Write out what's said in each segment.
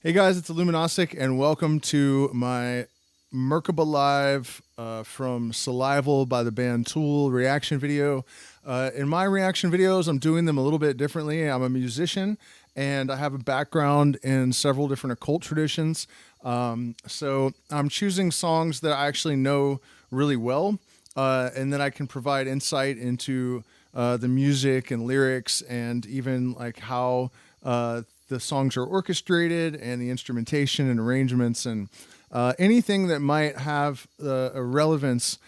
Hey guys, it's Illuminastic, and welcome to my Merkaba live from Salival by the band Tool reaction video. In my reaction videos, I'm doing them a little bit differently. I'm a musician, and I have a background in several different occult traditions. So I'm choosing songs that I actually know really well, and then I can provide insight into the music and lyrics, and even like how the songs are orchestrated and the instrumentation and arrangements and anything that might have a relevance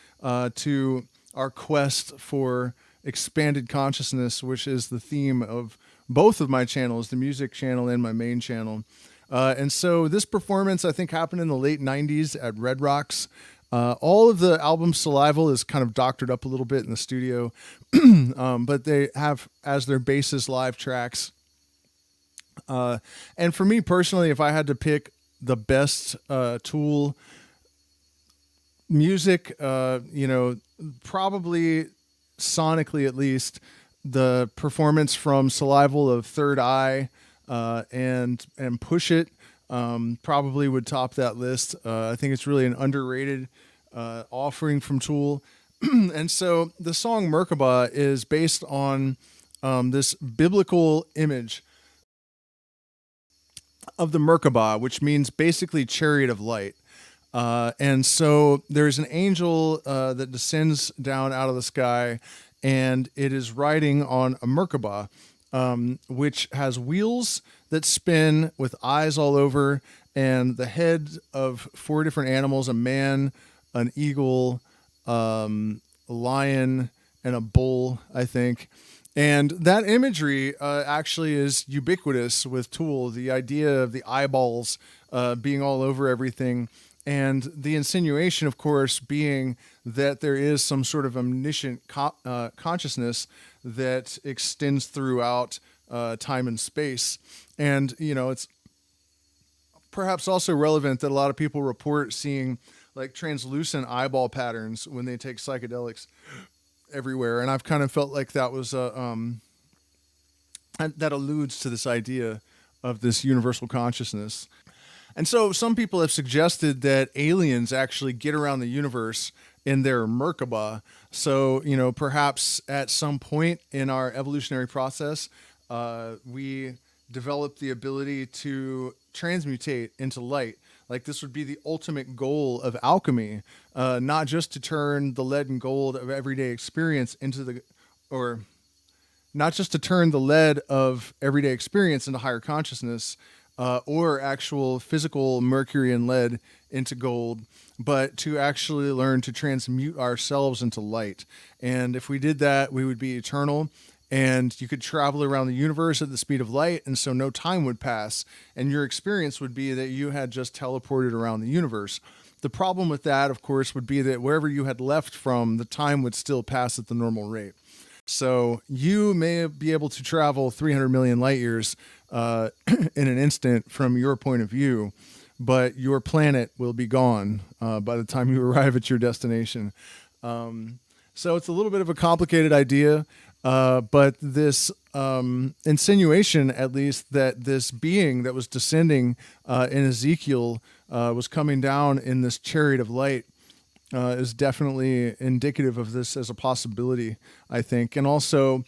to our quest for expanded consciousness, which is the theme of both of my channels, the music channel and my main channel. And so this performance, I think, happened in the late 90s at Red Rocks. All of the album Salival is kind of doctored up a little bit in the studio, but they have as their basis live tracks. And for me personally, if I had to pick the best Tool music, probably sonically at least, the performance from Salival of Third Eye and Push It probably would top that list. I think it's really an underrated offering from Tool. And so the song Merkabah is based on this biblical image of the Merkabah, which means basically chariot of light. And so there's an angel that descends down out of the sky, and it is riding on a Merkabah, which has wheels that spin with eyes all over, and the head of 4 different animals: a man, an eagle, a lion, and a bull, I think. And that imagery actually is ubiquitous with Tool. The idea of the eyeballs being all over everything, and the insinuation, of course, being that there is some sort of omniscient consciousness that extends throughout time and space. And, it's perhaps also relevant that a lot of people report seeing like translucent eyeball patterns when they take psychedelics everywhere, and I've kind of felt like that was that alludes to this idea of this universal consciousness. And so some people have suggested that aliens actually get around the universe in their Merkabah. So, perhaps at some point in our evolutionary process, we develop the ability to transmutate into light. Like this would be the ultimate goal of alchemy, not just to turn the lead and gold of everyday experience into not just to turn the lead of everyday experience into higher consciousness, or actual physical mercury and lead into gold, but to actually learn to transmute ourselves into light. And if we did that, we would be eternal. And you could travel around the universe at the speed of light, and so no time would pass. And your experience would be that you had just teleported around the universe. The problem with that, of course, would be that wherever you had left from, the time would still pass at the normal rate. So you may be able to travel 300 million light years in an instant from your point of view, but your planet will be gone by the time you arrive at your destination. So it's a little bit of a complicated idea. But this insinuation, at least, that this being that was descending in Ezekiel was coming down in this chariot of light is definitely indicative of this as a possibility, I think. And also,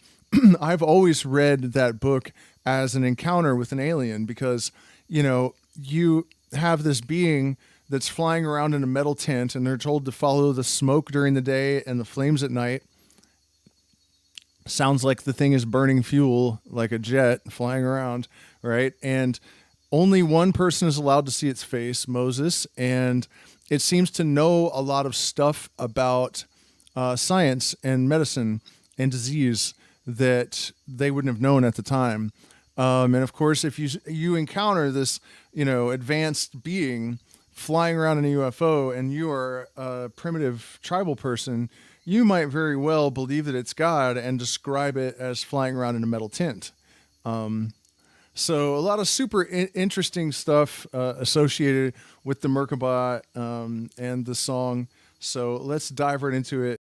I've always read that book as an encounter with an alien because, you have this being that's flying around in a metal tent, and they're told to follow the smoke during the day and the flames at night. Sounds like the thing is burning fuel like a jet flying around, right? And only one person is allowed to see its face, Moses, and it seems to know a lot of stuff about science and medicine and disease that they wouldn't have known at the time. And of course, if you encounter this, advanced being flying around in a UFO, and you are a primitive tribal person, you might very well believe that it's God and describe it as flying around in a metal tent. So a lot of super interesting stuff associated with the Merkabah and the song. So let's dive right into it.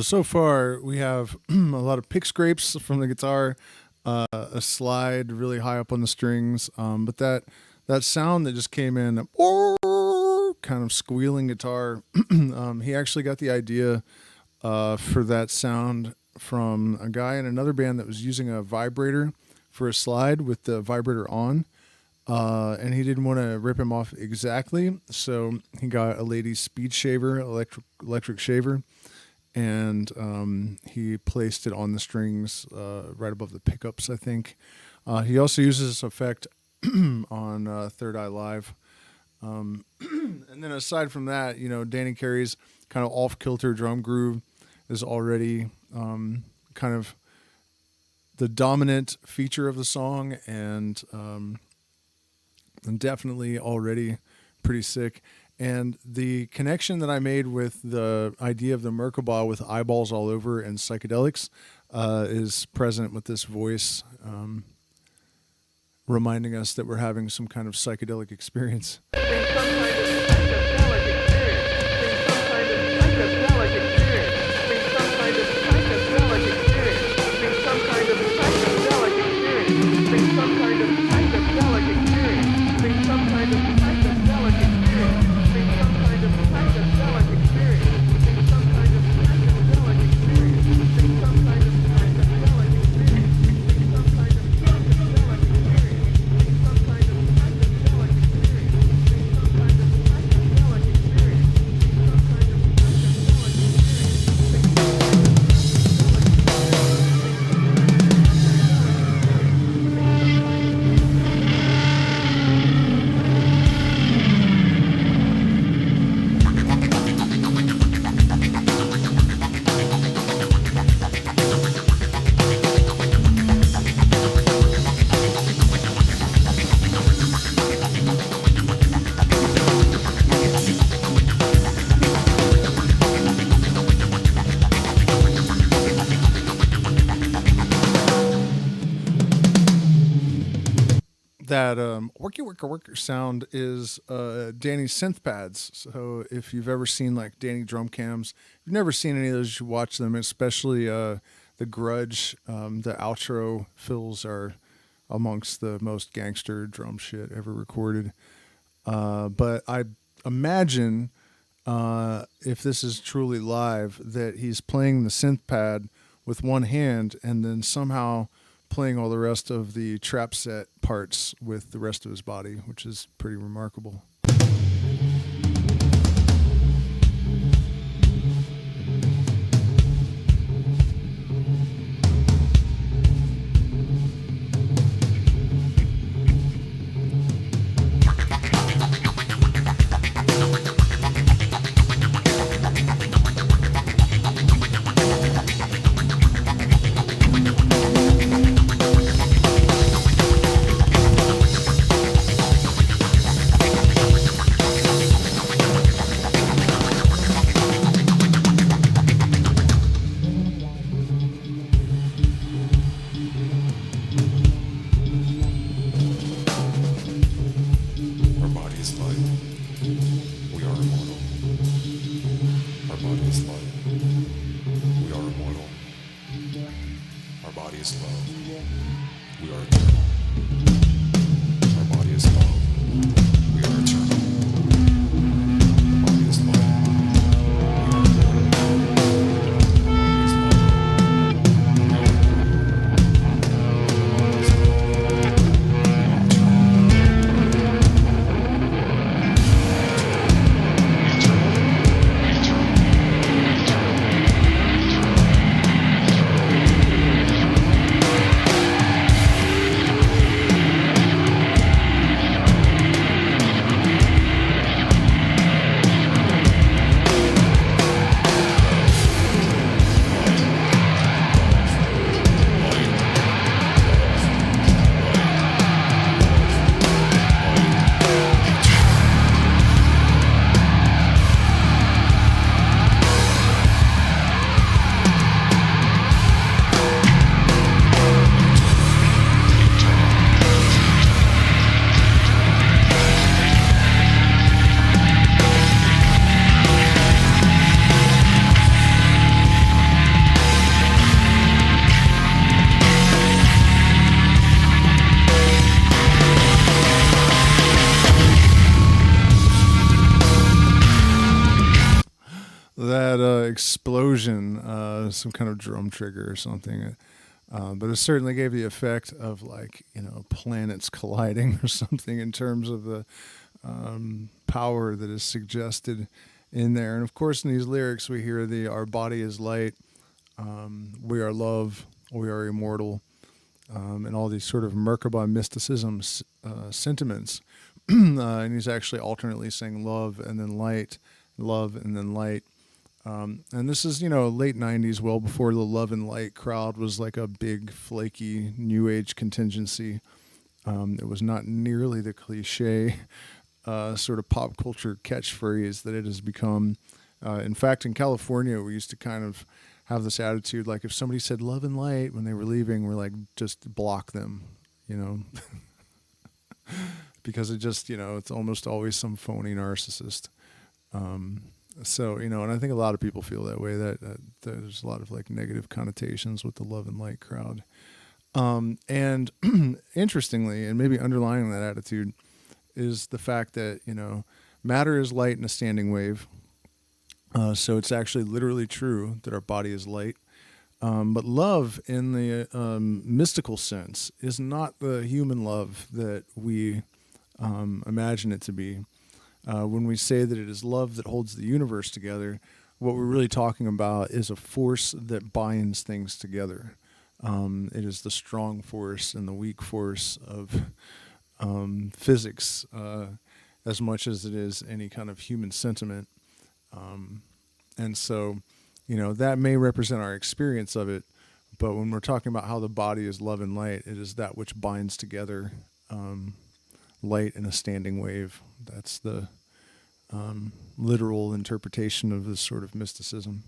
So far we have a lot of pick scrapes from the guitar, a slide really high up on the strings, but that sound that just came in, kind of squealing guitar, he actually got the idea for that sound from a guy in another band that was using a vibrator for a slide with the vibrator on. And he didn't want to rip him off exactly, so he got a lady's speed shaver, electric shaver, and he placed it on the strings right above the pickups, I think. He also uses this effect on Third Eye Live. And then aside from that, Danny Carey's kind of off-kilter drum groove is already kind of the dominant feature of the song, and definitely already pretty sick. And the connection that I made with the idea of the Merkabah with eyeballs all over and psychedelics is present with this voice, reminding us that we're having some kind of psychedelic experience. That worker sound is Danny's synth pads. So if you've ever seen like Danny drum cams, if you've never seen any of those, you should watch them, especially the Grudge. The outro fills are amongst the most gangster drum shit ever recorded. But I imagine if this is truly live, that he's playing the synth pad with one hand and then somehow playing all the rest of the trap set parts with the rest of his body, which is pretty remarkable. explosion, some kind of drum trigger or something. But it certainly gave the effect of like, planets colliding or something in terms of the power that is suggested in there. And of course, in these lyrics, we hear our body is light, we are love, we are immortal, and all these sort of Merkabah mysticism sentiments. And he's actually alternately saying love and then light, love and then light. And this is, late 90s, well before the love and light crowd was like a big, flaky, new age contingency. It was not nearly the cliche sort of pop culture catchphrase that it has become. In fact, in California, we used to kind of have this attitude, like if somebody said love and light when they were leaving, we're like, just block them, because it just, it's almost always some phony narcissist. So, and I think a lot of people feel that way, that there's a lot of like negative connotations with the love and light crowd. And interestingly, and maybe underlying that attitude, is the fact that, matter is light in a standing wave. So it's actually literally true that our body is light. But love in the mystical sense is not the human love that we imagine it to be. When we say that it is love that holds the universe together, what we're really talking about is a force that binds things together. It is the strong force and the weak force of physics, as much as it is any kind of human sentiment. And so, that may represent our experience of it, but when we're talking about how the body is love and light, it is that which binds together light in a standing wave. That's the literal interpretation of this sort of mysticism.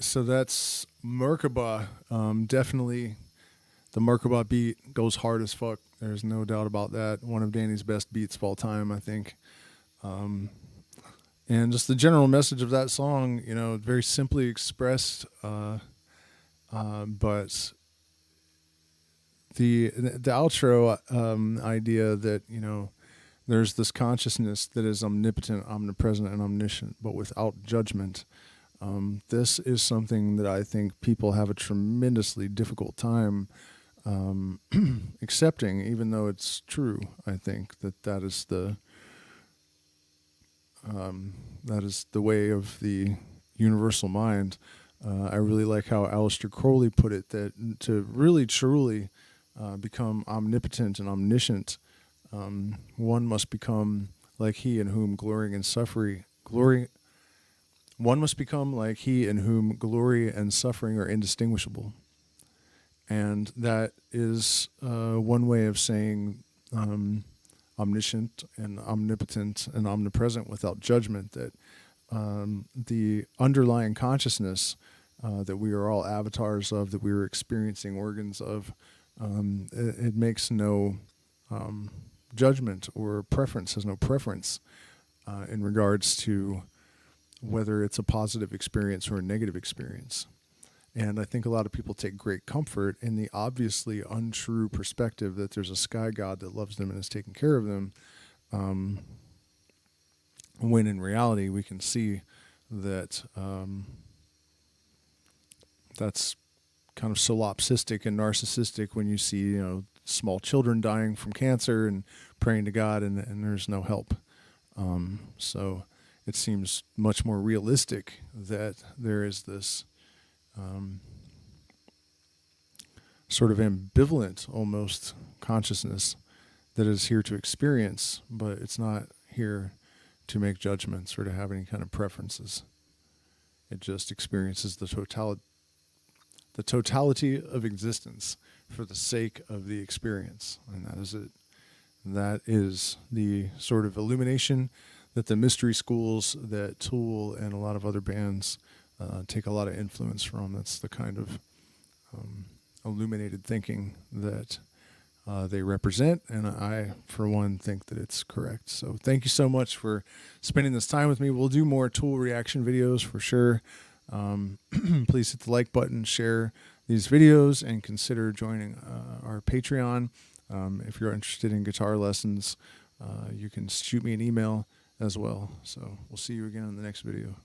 So that's Merkabah. Definitely the Merkabah beat goes hard as fuck. There's no doubt about that. One of Danny's best beats of all time, I think. And just the general message of that song, you know, very simply expressed, but the outro idea that, you know, there's this consciousness that is omnipotent, omnipresent, and omniscient, but without judgment. This is something that I think people have a tremendously difficult time accepting, even though it's true. I think that is the way of the universal mind. I really like how Aleister Crowley put it, that to really truly become omnipotent and omniscient, one must become like he in whom glory and suffering are indistinguishable. And that is one way of saying omniscient and omnipotent and omnipresent without judgment, that the underlying consciousness that we are all avatars of, that we are experiencing organs of, it makes no judgment or preference, has no preference in regards to whether it's a positive experience or a negative experience. And I think a lot of people take great comfort in the obviously untrue perspective that there's a sky god that loves them and is taking care of them, when in reality we can see that that's kind of solipsistic and narcissistic when you see, you know, small children dying from cancer and praying to God and there's no help. So it seems much more realistic that there is this sort of ambivalent almost consciousness that is here to experience, but it's not here to make judgments or to have any kind of preferences. It just experiences the totality of existence for the sake of the experience, and that is it. That is the sort of illumination that the mystery schools, that Tool and a lot of other bands take a lot of influence from. That's the kind of illuminated thinking that they represent, and I, for one, think that it's correct. So thank you so much for spending this time with me. We'll do more Tool reaction videos for sure. Please hit the like button, share these videos, and consider joining our Patreon. If you're interested in guitar lessons, you can shoot me an email as well. So we'll see you again in the next video.